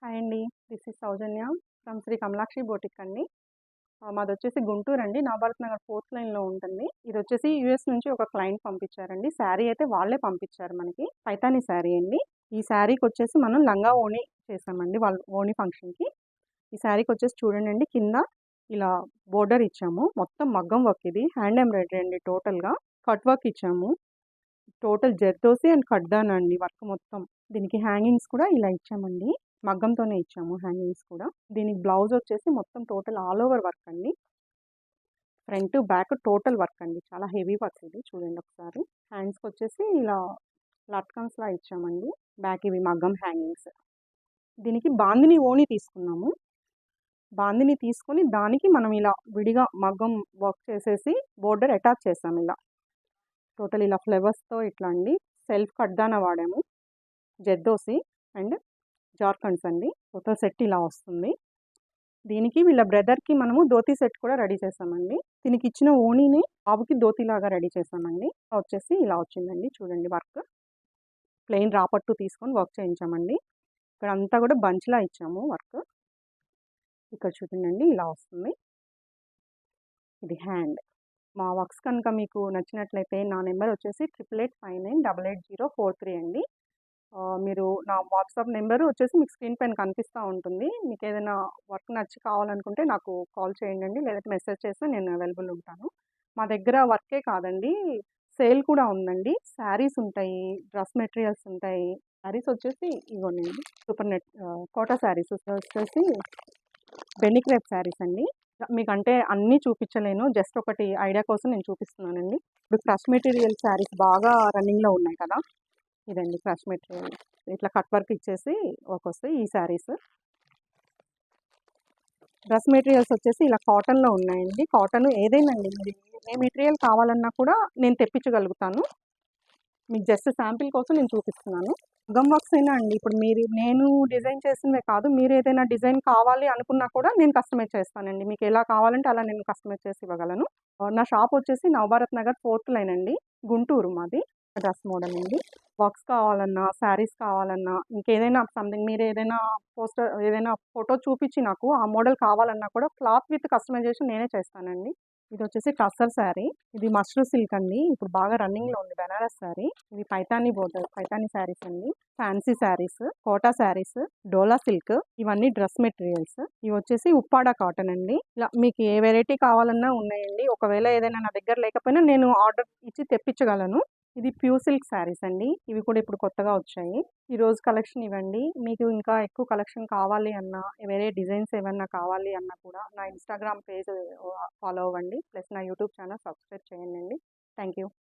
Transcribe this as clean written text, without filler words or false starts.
Hi అండి. This is Soujanya from Sri Kamalakshi boutique అండి. మాదొచ్చేసి గుంటూరండి. నవభారత్ నగర్ 4th లైన్‌లో ఉంటుంది. ఇదొచ్చేసి యూఎస్ నుంచి ఒక క్లయింట్ పంపించారండి. శారీ అయితే వాళ్ళే పంపించారు మనకి. పైతాని శారీ అండి. ఈ శారీకొచ్చేసి మనం లంగా ఓణి చేసామండి వాళ్ళ ఓణి ఫంక్షన్‌కి. ఈ శారీకొచ్చేసి చూడండండి కింద ఇలా బోర్డర్ ఇచ్చాము. మొత్తం మగ్గం వర్క్ ఇది. హ్యాండ్ ఎంబ్రాయిడరీ అండి టోటల్‌గా. కట్ వర్క్ ఇచ్చాము. టోటల్ జర్దోసి అండ్ కడ్దానా అండి వర్క్ మొత్తం. దీనికి హ్యాంగింగ్స్ కూడా ఇలా ఇచ్చామండి. మగ్గంతోనే ఇచ్చాము హ్యాంగింగ్స్ కూడా. దీనికి బ్లౌజ్ వచ్చేసి మొత్తం టోటల్ ఆల్ ఓవర్ వర్క్ అండి. ఫ్రంట్, బ్యాక్ టోటల్ వర్క్ అండి. చాలా హెవీ వర్క్ ఇది చూడండి ఒకసారి. హ్యాండ్స్‌కొచ్చేసి ఇలా లట్కన్స్‌లా ఇచ్చామండి. బ్యాక్ ఇవి మగ్గం హ్యాంగింగ్స్. దీనికి బాందిని ఓణి తీసుకున్నాము. బాందిని తీసుకొని దానికి మనం ఇలా విడిగా మగ్గం వర్క్ చేసేసి బోర్డర్ అటాచ్ చేసాము ఇలా. టోటల్ ఇలా ఫ్లవర్స్‌తో ఇట్లా అండి. సెల్ఫ్ కడ్దానా వాడాము. జర్దోసి అండ్ జార్ఖండ్స్ అండి. టోటల్ సెట్ ఇలా వస్తుంది. దీనికి వీళ్ళ బ్రదర్‌కి మనము ధోతి సెట్ కూడా రెడీ చేసామండి. దీనికి ఇచ్చిన ఓణిని బాబుకి ధోతిలాగా రెడీ చేసామండి. వచ్చేసి ఇలా వచ్చిందండి చూడండి వర్క్. ప్లెయిన్ రాపట్టు తీసుకొని వర్క్ చేయించామండి. ఇక్కడ అంతా కూడా బంచ్‌లా ఇచ్చాము వర్క్. ఇక్కడ చూడండి ఇలా వస్తుంది. ఇది హ్యాండ్. మా వర్క్స్ కనుక మీకు నచ్చినట్లయితే నా నెంబర్ వచ్చేసి 8859988043 అండి. మీరు నా వాట్సాప్ నెంబర్ వచ్చేసి మీకు స్క్రీన్ పైన కనిపిస్తూ ఉంటుంది. మీకు ఏదైనా వర్క్ నచ్చి కావాలనుకుంటే నాకు కాల్ చేయండి, లేదంటే మెసేజ్ చేస్తే నేను అవైలబుల్ ఉంటాను. మా దగ్గర వర్కే కాదండి, సేల్ కూడా ఉందండి. శారీస్ ఉంటాయి, డ్రెస్ మెటీరియల్స్ ఉంటాయి. శారీస్ వచ్చేసి ఇగోనండి సూపర్ నెట్ కోటా శారీస్ వచ్చేసి బెన్ని క్రేప్ శారీస్ అండి. మీకంటే అన్నీ చూపించలేను, జస్ట్ ఒకటి ఐడియా కోసం నేను చూపిస్తున్నానండి. ఇప్పుడు క్రష్ మెటీరియల్ శారీస్ బాగా రన్నింగ్‌లో ఉన్నాయి కదా! ఇదండి క్రష్ మెటీరియల్. ఇట్లా కట్ వర్క్ ఇచ్చేసి వస్తాయి ఈ శారీస్. డ్రెస్ మెటీరియల్స్ వచ్చేసి ఇలా కాటన్‌లో ఉన్నాయండి. కాటన్ ఏదైనాండి మీరు ఏ మెటీరియల్ కావాలన్నా కూడా నేను తెప్పించగలుగుతాను. మీకు జస్ట్ శాంపిల్ కోసం నేను చూపిస్తున్నాను. మగ్గం వర్క్స్ అయినా అండి. ఇప్పుడు నేను డిజైన్ చేసినవే కాదు, మీరు ఏదైనా డిజైన్ కావాలి అనుకున్నా కూడా నేను కస్టమైజ్ చేస్తానండి. మీకు ఎలా కావాలంటే అలా నేను కస్టమైజ్ చేసి ఇవ్వగలను. నా షాప్ వచ్చేసి నవభారత్ నగర్ 4th లైన్ అండి. గుంటూరు మాది. డ్రెస్ మోడల్ అండి. వర్క్స్ కావాలన్నా, శారీస్ కావాలన్నా, ఇంకేదైనా సంథింగ్ మీరు ఏదైనా పోస్టర్ ఏదైనా ఫోటో చూపించి నాకు ఆ మోడల్ కావాలన్నా కూడా క్లాత్ విత్ కస్టమైజేషన్ నేనే చేస్తానండి. ఇది వచ్చేసి టస్సర్ శారీ. ఇది మష్రూ సిల్క్ అండి. ఇప్పుడు బాగా రన్నింగ్‌లో ఉంది బెనారస్ శారీ. ఇది పైతాని బోర్డర్, పైతాని శారీస్ అండి. ఫ్యాన్సీ శారీస్, కోటా శారీస్, డోలా సిల్క్, ఇవన్నీ డ్రెస్ మెటీరియల్స్. ఇవి వచ్చేసి ఉప్పాడ కాటన్ అండి. ఇలా మీకు ఏ వెరైటీ కావాలన్నా ఉన్నాయండి. ఒకవేళ ఏదైనా నా దగ్గర లేకపోయినా నేను ఆర్డర్ ఇచ్చి తెప్పించగలను. ఇది ప్యూర్ సిల్క్ శారీస్ అండి. ఇవి కూడా ఇప్పుడు కొత్తగా వచ్చాయి. ఈరోజు కలెక్షన్ ఇవ్వండి. మీకు ఇంకా ఎక్కువ కలెక్షన్ కావాలి అన్నా, వేరే డిజైన్స్ ఏమన్నా కావాలి అన్నా కూడా నా ఇన్‌స్టాగ్రామ్ పేజ్ ఫాలో అవ్వండి. ప్లస్ నా యూట్యూబ్ ఛానల్ సబ్స్క్రైబ్ చేయండి. Thank you.